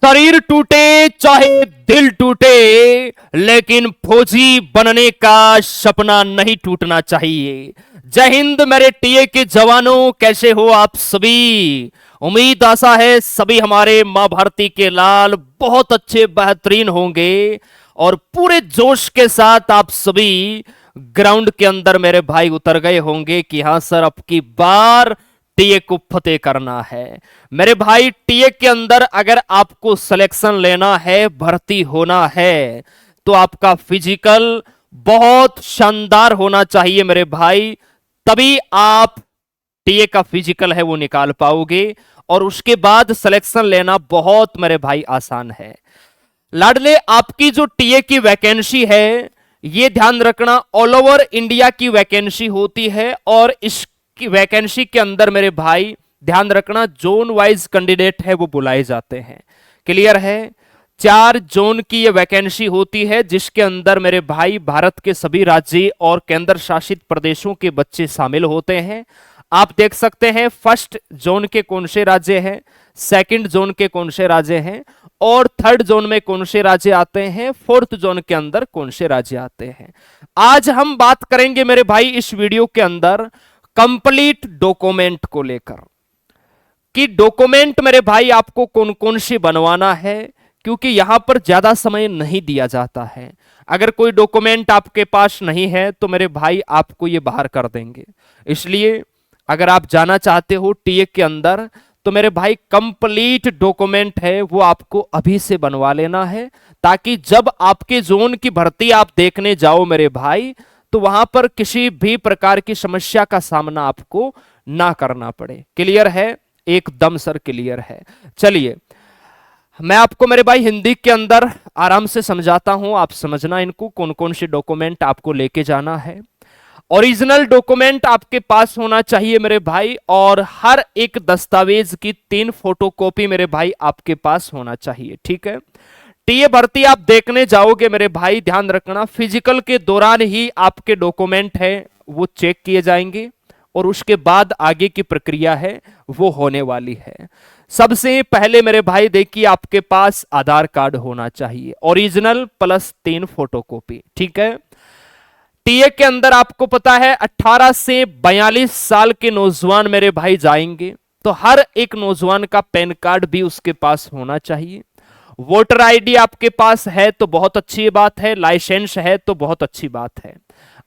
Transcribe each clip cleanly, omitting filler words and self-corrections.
शरीर टूटे चाहे दिल टूटे, लेकिन फौजी बनने का सपना नहीं टूटना चाहिए। जय हिंद मेरे टीए के जवानों, कैसे हो आप सभी। उम्मीद आशा है सभी हमारे मां भारती के लाल बहुत अच्छे बेहतरीन होंगे और पूरे जोश के साथ आप सभी ग्राउंड के अंदर मेरे भाई उतर गए होंगे कि हाँ सर अब की बार टीए को फतेह करना है। मेरे भाई टीए के अंदर अगर आपको सिलेक्शन लेना है, भर्ती होना है, तो आपका फिजिकल बहुत शानदार होना चाहिए मेरे भाई, तभी आप टीए का फिजिकल है वो निकाल पाओगे और उसके बाद सिलेक्शन लेना बहुत मेरे भाई आसान है। लाडले आपकी जो टीए की वैकेंसी है ये ध्यान रखना ऑल ओवर इंडिया की वैकेंसी होती है और इसकी वैकेंसी के अंदर मेरे भाई ध्यान रखना जोन वाइज कैंडिडेट है वो बुलाए जाते हैं। क्लियर है। 4 जोन की ये वैकेंसी होती है जिसके अंदर मेरे भाई भारत के सभी राज्य और केंद्र शासित प्रदेशों के बच्चे शामिल होते हैं। आप देख सकते हैं फर्स्ट जोन के कौन से राज्य हैं, सेकंड जोन के कौन से राज्य हैं और थर्ड जोन में कौन से राज्य आते हैं, फोर्थ जोन के अंदर कौन से राज्य आते हैं। आज हम बात करेंगे मेरे भाई इस वीडियो के अंदर कंप्लीट डॉक्यूमेंट को लेकर कि डॉक्यूमेंट मेरे भाई आपको कौन कौन से बनवाना है, क्योंकि यहां पर ज्यादा समय नहीं दिया जाता है। अगर कोई डॉक्यूमेंट आपके पास नहीं है तो मेरे भाई आपको ये बाहर कर देंगे। इसलिए अगर आप जाना चाहते हो टीए के अंदर तो मेरे भाई कंप्लीट डॉक्यूमेंट है वो आपको अभी से बनवा लेना है, ताकि जब आपके जोन की भर्ती आप देखने जाओ मेरे भाई तो वहां पर किसी भी प्रकार की समस्या का सामना आपको ना करना पड़े। क्लियर है, एकदम सर क्लियर है। चलिए मैं आपको मेरे भाई हिंदी के अंदर आराम से समझाता हूं, आप समझना इनको कौन कौन से डॉक्यूमेंट आपको लेके जाना है। ओरिजिनल डॉक्यूमेंट आपके पास होना चाहिए मेरे भाई और हर एक दस्तावेज की 3 फोटोकॉपी मेरे भाई आपके पास होना चाहिए। ठीक है। टीए भर्ती आप देखने जाओगे मेरे भाई ध्यान रखना फिजिकल के दौरान ही आपके डॉक्यूमेंट है वो चेक किए जाएंगे और उसके बाद आगे की प्रक्रिया है वो होने वाली है। सबसे पहले मेरे भाई देखिए आपके पास आधार कार्ड होना चाहिए ओरिजिनल प्लस 3 फोटोकॉपी। ठीक है। टीए के अंदर आपको पता है 18 से 42 साल के नौजवान मेरे भाई जाएंगे, तो हर एक नौजवान का पैन कार्ड भी उसके पास होना चाहिए। वोटर आईडी आपके पास है तो बहुत अच्छी बात है, लाइसेंस है तो बहुत अच्छी बात है,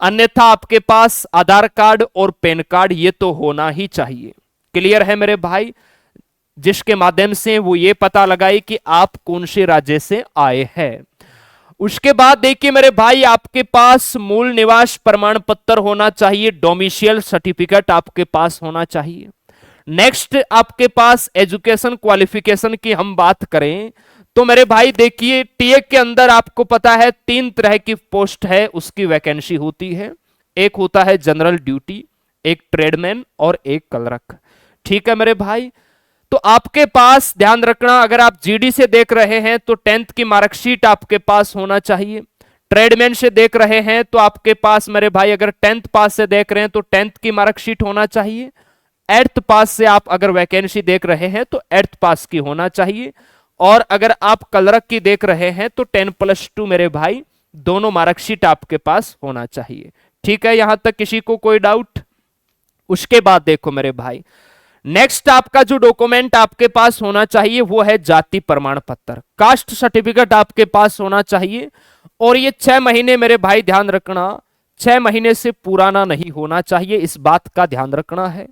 अन्यथा आपके पास आधार कार्ड और पैन कार्ड ये तो होना ही चाहिए। क्लियर है मेरे भाई, जिसके माध्यम से वो ये पता लगाए कि आप कौन से राज्य से आए हैं। उसके बाद देखिए मेरे भाई आपके पास मूल निवास प्रमाण पत्र होना चाहिए, डोमिशियल सर्टिफिकेट आपके पास होना चाहिए। नेक्स्ट आपके पास एजुकेशन क्वालिफिकेशन की हम बात करें तो मेरे भाई देखिए टीए के अंदर आपको पता है 3 तरह की पोस्ट है उसकी वैकेंसी होती है। एक होता है जनरल ड्यूटी, एक ट्रेडमैन और एक क्लर्क। ठीक है मेरे भाई, तो आपके पास ध्यान रखना अगर आप जीडी से देख रहे हैं तो 10th की मार्कशीट आपके पास होना चाहिए। ट्रेडमैन से देख रहे हैं तो आपके पास मेरे भाई अगर 10th पास से देख रहे हैं तो 10th की मार्कशीट होना चाहिए। 8th पास से आप अगर वैकेंसी देख रहे हैं तो 8th पास की होना चाहिए और अगर आप क्लर्क की देख रहे हैं तो 10+2 मेरे भाई दोनों मार्कशीट आपके पास होना चाहिए। ठीक है, यहां तक किसी को कोई डाउट। उसके बाद देखो मेरे भाई नेक्स्ट आपका जो डॉक्यूमेंट आपके पास होना चाहिए वो है जाति प्रमाण पत्र, कास्ट सर्टिफिकेट आपके पास होना चाहिए और ये 6 महीने मेरे भाई ध्यान रखना 6 महीने से पुराना नहीं होना चाहिए, इस बात का ध्यान रखना है।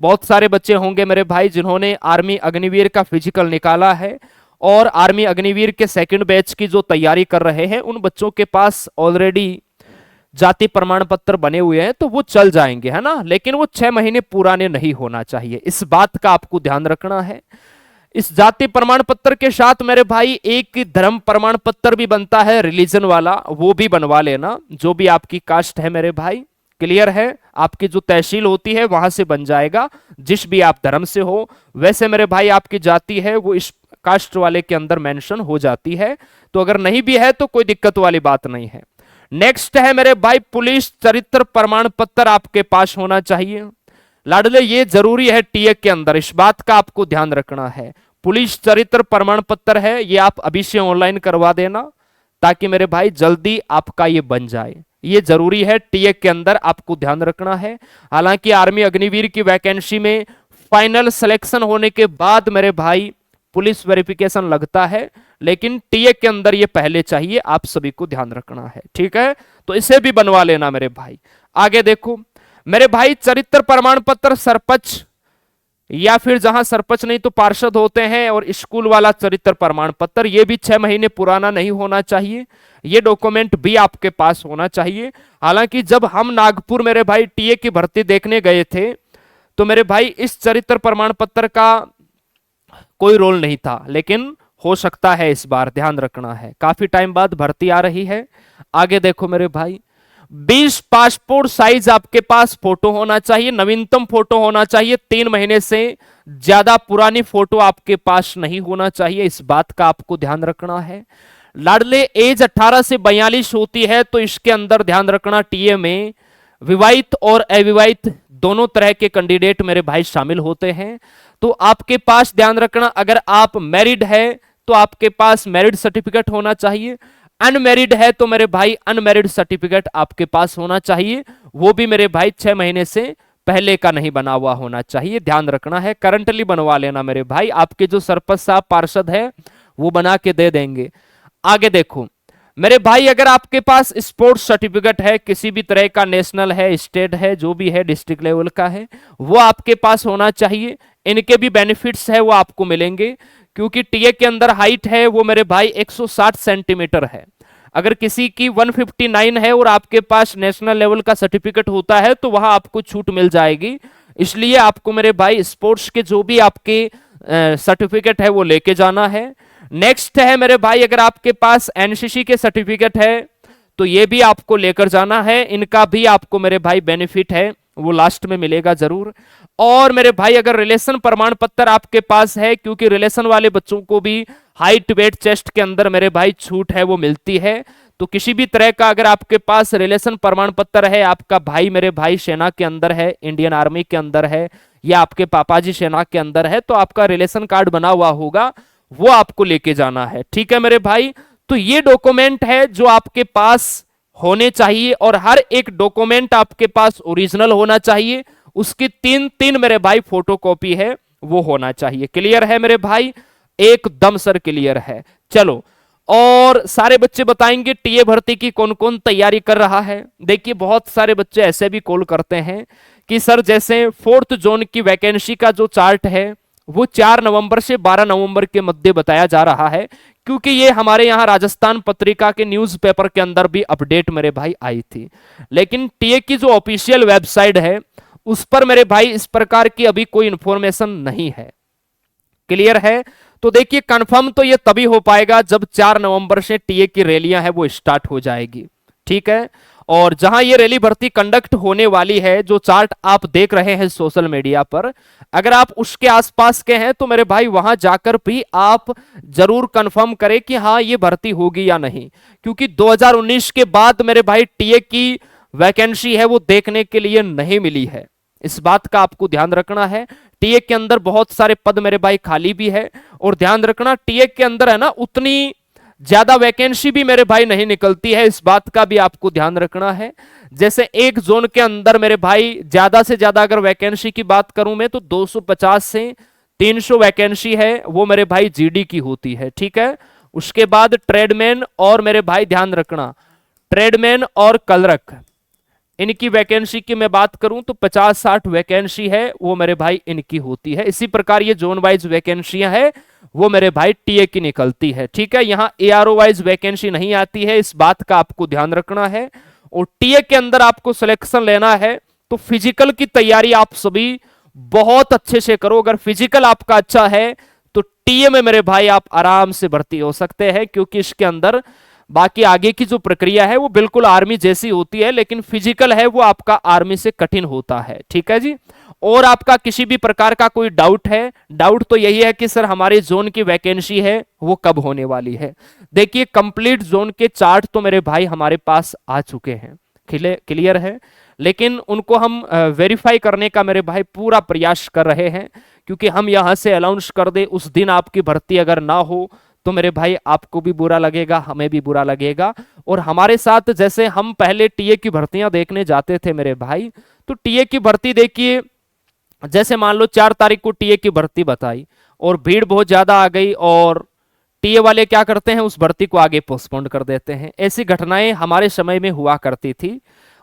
बहुत सारे बच्चे होंगे मेरे भाई जिन्होंने आर्मी अग्निवीर का फिजिकल निकाला है और आर्मी अग्निवीर के 2nd बैच की जो तैयारी कर रहे हैं उन बच्चों के पास ऑलरेडी जाति प्रमाण पत्र बने हुए हैं तो वो चल जाएंगे, है ना, लेकिन वो 6 महीने पुराने नहीं होना चाहिए, इस बात का आपको ध्यान रखना है। इस जाति प्रमाण पत्र के साथ मेरे भाई एक धर्म प्रमाण पत्र भी बनता है रिलीजन वाला, वो भी बनवा लेना, जो भी आपकी कास्ट है मेरे भाई। क्लियर है, आपकी जो तहसील होती है वहां से बन जाएगा, जिस भी आप धर्म से हो वैसे मेरे भाई आपकी जाति है वो इस कास्ट वाले के अंदर मेंशन हो जाती है, तो अगर नहीं भी है तो कोई दिक्कत वाली बात नहीं है। नेक्स्ट है मेरे भाई पुलिस चरित्र प्रमाण पत्र आपके पास होना चाहिए। लाडले ये जरूरी है टीए के अंदर, इस बात का आपको ध्यान रखना है। पुलिस चरित्र प्रमाण पत्र है, ये आप अभी से ऑनलाइन करवा देना ताकि मेरे भाई जल्दी आपका ये बन जाए। ये जरूरी है, टीए के अंदर आपको ध्यान रखना है। हालांकि आर्मी अग्निवीर की वैकेंसी में फाइनल सिलेक्शन होने के बाद मेरे भाई पुलिस वेरिफिकेशन लगता है, लेकिन टीए के अंदर ये पहले चाहिए, आप सभी को ध्यान रखना है, ठीक है। तो इसे भी बनवा लेना मेरे भाई। आगे देखो मेरे भाई, चरित्र प्रमाण पत्र सरपंच या फिर जहां सरपंच नहीं तो पार्षद होते हैं, और स्कूल वाला चरित्र प्रमाण पत्र, ये भी 6 महीने पुराना नहीं होना चाहिए। ये डॉक्यूमेंट भी आपके पास होना चाहिए। हालांकि जब हम नागपुर मेरे भाई टीए की भर्ती देखने गए थे तो मेरे भाई इस चरित्र प्रमाण पत्र का कोई रोल नहीं था, लेकिन हो सकता है इस बार, ध्यान रखना है, काफी टाइम बाद भर्ती आ रही है। आगे देखो मेरे भाई, 20 पासपोर्ट साइज आपके पास फोटो होना चाहिए, नवीनतम फोटो होना चाहिए, 3 महीने से ज्यादा पुरानी फोटो आपके पास नहीं होना चाहिए, इस बात का आपको ध्यान रखना है। लाडले एज 18 से 42 होती है, तो इसके अंदर ध्यान रखना टीए में विवाहित और अविवाहित दोनों तरह के कैंडिडेट मेरे भाई शामिल होते हैं। तो आपके पास ध्यान रखना, अगर आप मैरिड है तो आपके पास मैरिड सर्टिफिकेट होना चाहिए, अनमैरिड है तो मेरे भाई अनमैरिड सर्टिफिकेट आपके पास होना चाहिए, वो भी मेरे भाई 6 महीने से पहले का नहीं बना हुआ होना चाहिए, ध्यान रखना है। करंटली बनवा लेना मेरे भाई, आपके जो सरपंच साहब पार्षद है वो बना के दे देंगे। आगे देखो मेरे भाई, अगर आपके पास स्पोर्ट्स सर्टिफिकेट है किसी भी तरह का, नेशनल है, स्टेट है, जो भी है, डिस्ट्रिक्ट लेवल का है, वो आपके पास होना चाहिए। इनके भी बेनिफिट्स है वो आपको मिलेंगे, क्योंकि टीए के अंदर हाइट है वो मेरे भाई 160 सेंटीमीटर है। अगर किसी की 159 है और आपके पास नेशनल लेवल का सर्टिफिकेट होता है तो वहां आपको छूट मिल जाएगी। इसलिए आपको मेरे भाई स्पोर्ट्स के जो भी आपके सर्टिफिकेट है वो लेके जाना है। नेक्स्ट है मेरे भाई, अगर आपके पास एनसीसी के सर्टिफिकेट है तो ये भी आपको लेकर जाना है, इनका भी आपको मेरे भाई बेनिफिट है वो लास्ट में मिलेगा जरूर। और मेरे भाई अगर रिलेशन प्रमाण पत्र आपके पास है, क्योंकि रिलेशन वाले बच्चों को भी हाइट वेट चेस्ट के अंदर मेरे भाई छूट है वो मिलती है, तो किसी भी तरह का अगर आपके पास रिलेशन प्रमाण पत्र है, आपका भाई मेरे भाई सेना के अंदर है, इंडियन आर्मी के अंदर है, या आपके पापा जी सेना के अंदर है, तो आपका रिलेशन कार्ड बना हुआ होगा, वो आपको लेके जाना है, ठीक है मेरे भाई। तो ये डॉक्यूमेंट है जो आपके पास होने चाहिए, और हर एक डॉक्यूमेंट आपके पास ओरिजिनल होना चाहिए, उसकी 3 मेरे भाई फोटोकॉपी है वो होना चाहिए। क्लियर है मेरे भाई, एकदम सर क्लियर है। चलो, और सारे बच्चे बताएंगे टीए भर्ती की कौन कौन तैयारी कर रहा है। देखिए बहुत सारे बच्चे ऐसे भी कॉल करते हैं कि सर जैसे 4th जोन की वैकेंसी का जो चार्ट है वो 4 नवंबर से 12 नवंबर के मध्य बताया जा रहा है, क्योंकि ये हमारे यहाँ राजस्थान पत्रिका के न्यूज़पेपर के अंदर भी अपडेट मेरे भाई आई थी, लेकिन टीए की जो ऑफिशियल वेबसाइट है उस पर मेरे भाई इस प्रकार की अभी कोई इंफॉर्मेशन नहीं है। क्लियर है? तो देखिए कंफर्म तो ये तभी हो पाएगा जब 4 नवंबर से टीए की रैलियां है वो स्टार्ट हो जाएगी, ठीक है। और जहां ये रैली भर्ती कंडक्ट होने वाली है, जो चार्ट आप देख रहे हैं सोशल मीडिया पर, अगर आप उसके आसपास के हैं तो मेरे भाई वहां जाकर भी आप जरूर कंफर्म करें कि हाँ ये भर्ती होगी या नहीं, क्योंकि 2019 के बाद मेरे भाई टीए की वैकेंसी है वो देखने के लिए नहीं मिली है, इस बात का आपको ध्यान रखना है। टीए के अंदर बहुत सारे पद मेरे भाई खाली भी है, और ध्यान रखना टीए के अंदर है ना उतनी ज्यादा वैकेंसी भी मेरे भाई नहीं निकलती है, इस बात का भी आपको ध्यान रखना है। जैसे एक जोन के अंदर मेरे भाई ज्यादा से ज्यादा अगर वैकेंसी की बात करूं मैं तो 250 से 300 वैकेंसी है वो मेरे भाई जीडी की होती है, ठीक है। उसके बाद ट्रेडमैन, और मेरे भाई ध्यान रखना ट्रेडमैन और क्लर्क, इनकी वैकेंसी की मैं बात करूं तो 50-60 वैकेंसी है वो मेरे भाई इनकी होती है। इसी प्रकार ये जोन वाइज वैकेंसियां है वो मेरे भाई टीए की निकलती है, ठीक है। यहां एआरओ वाइज वैकेंसी नहीं आती है, इस बात का आपको ध्यान रखना है। और टीए के अंदर आपको सिलेक्शन लेना है तो फिजिकल की तैयारी आप सभी बहुत अच्छे से करो। अगर फिजिकल आपका अच्छा है तो टीए में मेरे भाई आप आराम से भर्ती हो सकते हैं, क्योंकि इसके अंदर बाकी आगे की जो प्रक्रिया है वो बिल्कुल आर्मी जैसी होती है, लेकिन फिजिकल है वो आपका आर्मी से कठिन होता है, ठीक है जी। और आपका किसी भी प्रकार का कोई डाउट है, डाउट तो यही है कि सर हमारे जोन की वैकेंसी है वो कब होने वाली है। देखिए कंप्लीट जोन के चार्ट तो मेरे भाई हमारे पास आ चुके हैं, क्लियर है, लेकिन उनको हम वेरीफाई करने का मेरे भाई पूरा प्रयास कर रहे हैं, क्योंकि हम यहां से अनाउंस कर दे उस दिन आपकी भर्ती अगर ना हो तो मेरे भाई आपको भी बुरा लगेगा, हमें भी बुरा लगेगा। और हमारे साथ जैसे हम पहले टीए की भर्तियां देखने जाते थे मेरे भाई, तो टीए की भर्ती देखिए, जैसे मान लो 4 तारीख को टीए की भर्ती बताई और भीड़ बहुत ज्यादा आ गई और टीए वाले क्या करते हैं, उस भर्ती को आगे पोस्टपोन कर देते हैं। ऐसी घटनाएं हमारे समय में हुआ करती थी।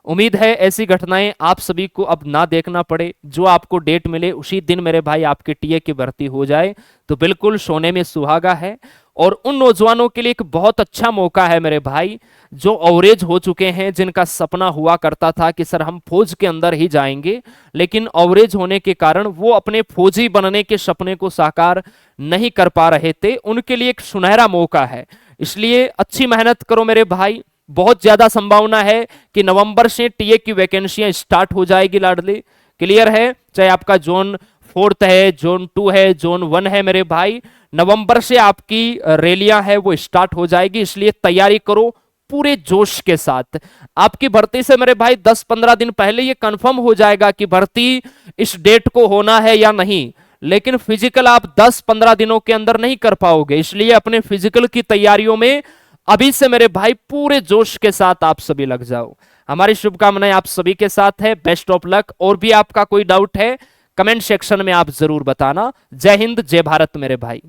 उम्मीद है ऐसी घटनाएं आप सभी को अब ना देखना पड़े, जो आपको डेट मिले उसी दिन मेरे भाई आपके टीए की भर्ती हो जाए तो बिल्कुल सोने में सुहागा है। और उन नौजवानों के लिए एक बहुत अच्छा मौका है मेरे भाई, जो अवरेज हो चुके हैं, जिनका सपना हुआ करता था कि सर हम फौज के अंदर ही जाएंगे, लेकिन अवरेज होने के कारण वो अपने फौजी बनने के सपने को साकार नहीं कर पा रहे थे। उनके लिए एक सुनहरा मौका है, इसलिए अच्छी मेहनत करो मेरे भाई। बहुत ज्यादा संभावना है कि नवंबर से टीए की वैकेंसियां स्टार्ट हो जाएगी लाडली, क्लियर है। चाहे आपका जोन 4 है, जोन 2 है, जोन 1 है मेरे भाई, नवंबर से आपकी रैलियां है वो स्टार्ट हो जाएगी, इसलिए तैयारी करो पूरे जोश के साथ। आपकी भर्ती से मेरे भाई 10-15 दिन पहले ये कंफर्म हो जाएगा कि भर्ती इस डेट को होना है या नहीं, लेकिन फिजिकल आप 10-15 दिनों के अंदर नहीं कर पाओगे, इसलिए अपने फिजिकल की तैयारियों में अभी से मेरे भाई पूरे जोश के साथ आप सभी लग जाओ। हमारी शुभकामनाएं आप सभी के साथ है, बेस्ट ऑफ लक। और भी आपका कोई डाउट है कमेंट सेक्शन में आप जरूर बताना। जय हिंद, जय भारत मेरे भाई।